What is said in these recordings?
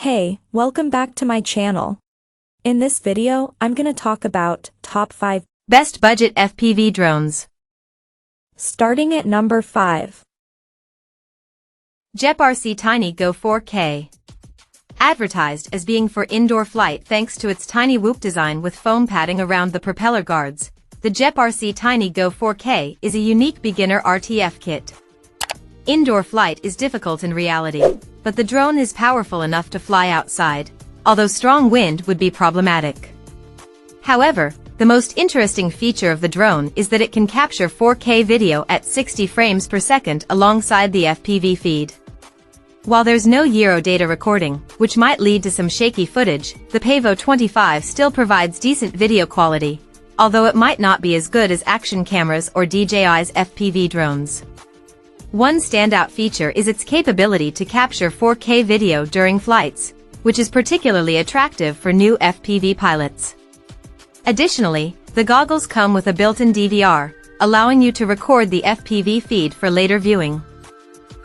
Hey, welcome back to my channel. In this video, I'm gonna talk about top 5 best budget FPV drones. Starting at number 5. GepRC Tiny Go 4K. Advertised as being for indoor flight thanks to its tiny whoop design with foam padding around the propeller guards, the GepRC Tiny Go 4K is a unique beginner RTF kit. Indoor flight is difficult in reality, but the drone is powerful enough to fly outside, although strong wind would be problematic. However, the most interesting feature of the drone is that it can capture 4K video at 60 frames per second alongside the FPV feed. While there's no gyro data recording, which might lead to some shaky footage, the Pavo 25 still provides decent video quality, although it might not be as good as action cameras or DJI's FPV drones. One standout feature is its capability to capture 4K video during flights, which is particularly attractive for new FPV pilots. Additionally, the goggles come with a built-in DVR, allowing you to record the FPV feed for later viewing.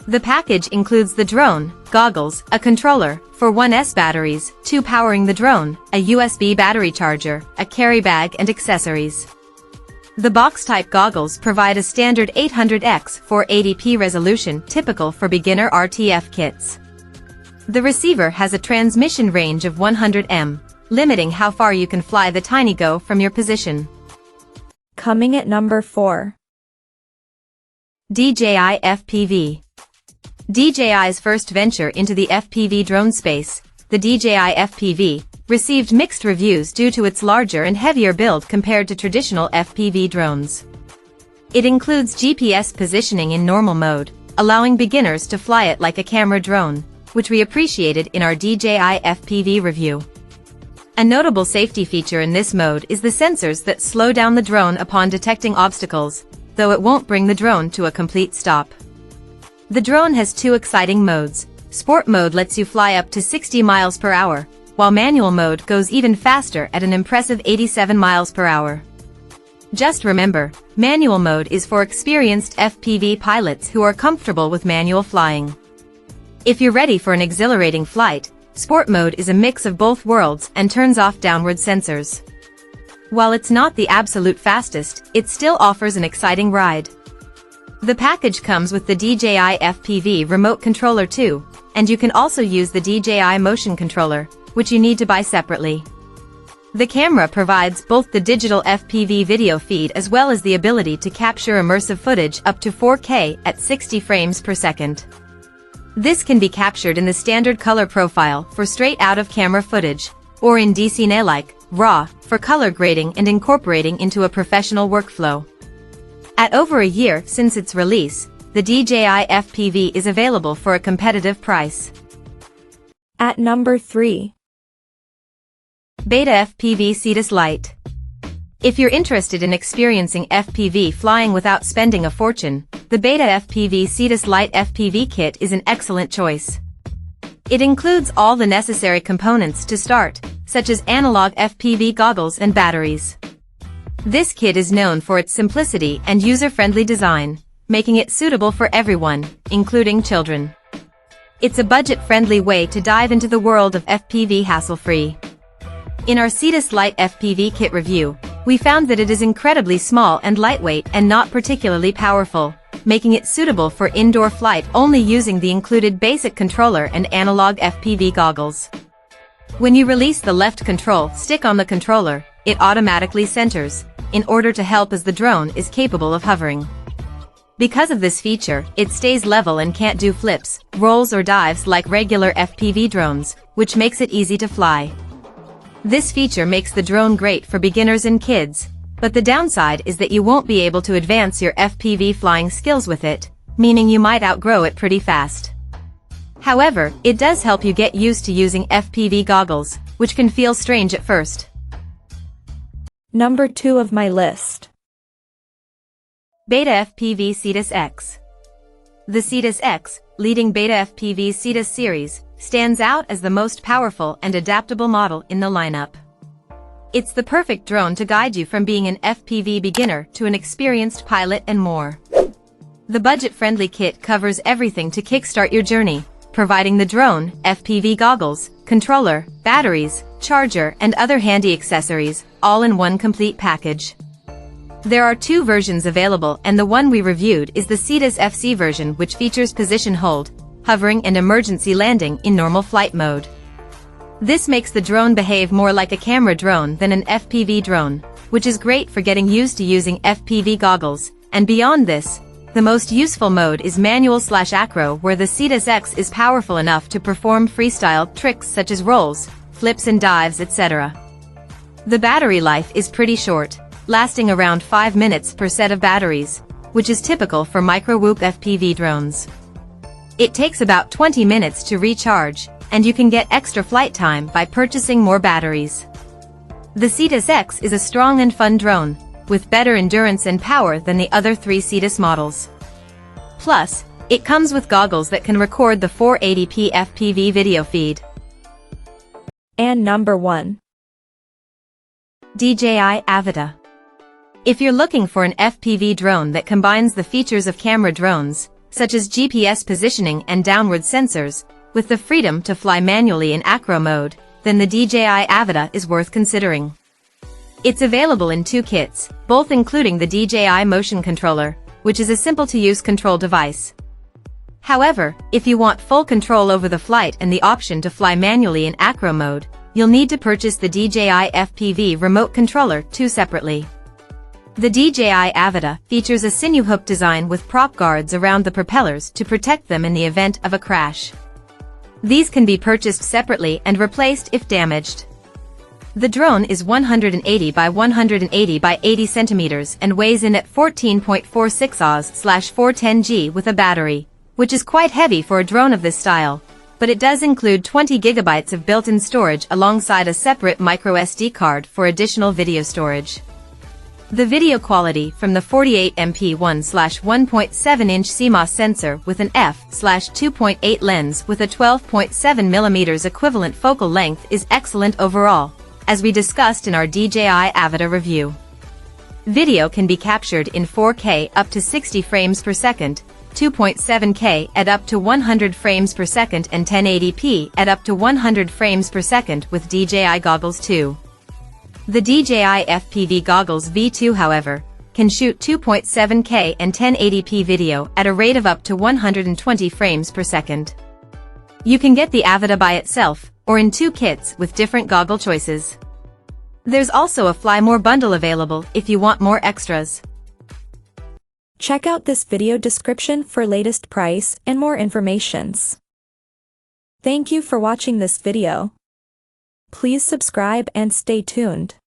The package includes the drone, goggles, a controller, 4S batteries, 2 powering the drone, a USB battery charger, a carry bag and accessories. The box-type goggles provide a standard 800x 480p resolution typical for beginner RTF kits. The receiver has a transmission range of 100 m, limiting how far you can fly the Tiny Go from your position. Coming at number 4. DJI FPV. DJI's first venture into the FPV drone space, the DJI FPV, received mixed reviews due to its larger and heavier build compared to traditional FPV drones. It includes GPS positioning in normal mode, allowing beginners to fly it like a camera drone, which we appreciated in our DJI FPV review. A notable safety feature in this mode is the sensors that slow down the drone upon detecting obstacles, though it won't bring the drone to a complete stop. The drone has 2 exciting modes. Sport mode lets you fly up to 60 miles per hour, while manual mode goes even faster at an impressive 87 miles per hour. Just remember, manual mode is for experienced FPV pilots who are comfortable with manual flying. If you're ready for an exhilarating flight, sport mode is a mix of both worlds and turns off downward sensors. While it's not the absolute fastest, it still offers an exciting ride. The package comes with the DJI FPV remote controller too, and you can also use the DJI motion controller, which you need to buy separately. The camera provides both the digital FPV video feed as well as the ability to capture immersive footage up to 4K at 60 frames per second. This can be captured in the standard color profile for straight out-of-camera footage, or in DCNA-like, RAW, for color grading and incorporating into a professional workflow. At over a year since its release, the DJI FPV is available for a competitive price. At number 3. BetaFPV Cetus Lite. If you're interested in experiencing FPV flying without spending a fortune, the BetaFPV Cetus Lite FPV kit is an excellent choice. It includes all the necessary components to start, such as analog FPV goggles and batteries. This kit is known for its simplicity and user-friendly design, making it suitable for everyone, including children. It's a budget-friendly way to dive into the world of FPV hassle-free. In our Cetus Lite FPV kit review, we found that it is incredibly small and lightweight and not particularly powerful, making it suitable for indoor flight only using the included basic controller and analog FPV goggles. When you release the left control stick on the controller, it automatically centers, in order to help as the drone is capable of hovering. Because of this feature, it stays level and can't do flips, rolls or dives like regular FPV drones, which makes it easy to fly. This feature makes the drone great for beginners and kids, but the downside is that you won't be able to advance your FPV flying skills with it, meaning you might outgrow it pretty fast. However, it does help you get used to using FPV goggles, which can feel strange at first. Number 2 of my list. BetaFPV Cetus X. The Cetus X, leading BetaFPV Cetus series, stands out as the most powerful and adaptable model in the lineup. It's the perfect drone to guide you from being an FPV beginner to an experienced pilot and more. The budget-friendly kit covers everything to kickstart your journey, providing the drone, FPV goggles, controller, batteries, charger, and other handy accessories, all in one complete package. There are two versions available, and the one we reviewed is the Cetus FC version, which features position hold, hovering, and emergency landing in normal flight mode. This makes the drone behave more like a camera drone than an FPV drone, which is great for getting used to using FPV goggles, and beyond this, the most useful mode is manual/acro, where the Cetus X is powerful enough to perform freestyle tricks such as rolls, flips and dives, etc. The battery life is pretty short, lasting around 5 minutes per set of batteries, which is typical for micro-whoop FPV drones. It takes about 20 minutes to recharge, and you can get extra flight time by purchasing more batteries. The Cetus X is a strong and fun drone, with better endurance and power than the other three Cetus models. Plus, it comes with goggles that can record the 480p FPV video feed. And number 1. DJI Avata. If you're looking for an FPV drone that combines the features of camera drones, such as GPS positioning and downward sensors, with the freedom to fly manually in acro mode, then the DJI Avata is worth considering. It's available in 2 kits, both including the DJI motion controller, which is a simple-to-use control device. However, if you want full control over the flight and the option to fly manually in acro mode, you'll need to purchase the DJI FPV remote controller too separately. The DJI Avata features a sinew hook design with prop guards around the propellers to protect them in the event of a crash. These can be purchased separately and replaced if damaged. The drone is 180 by 180 by 80 centimeters and weighs in at 14.46 Oz/410 G with a battery, which is quite heavy for a drone of this style, but it does include 20 gigabytes of built-in storage alongside a separate micro SD card for additional video storage. The video quality from the 48MP 1/1.7-inch CMOS sensor with an f/2.8 lens with a 12.7mm equivalent focal length is excellent overall, as we discussed in our DJI Avata review. Video can be captured in 4K up to 60 frames per second, 2.7K at up to 100 frames per second, and 1080p at up to 100 frames per second with DJI goggles too. The DJI FPV goggles V2, however, can shoot 2.7K and 1080p video at a rate of up to 120 frames per second. You can get the Avata by itself, or in 2 kits with different goggle choices. There's also a Fly More bundle available if you want more extras. Check out this video description for latest price and more informations. Thank you for watching this video. Please subscribe and stay tuned.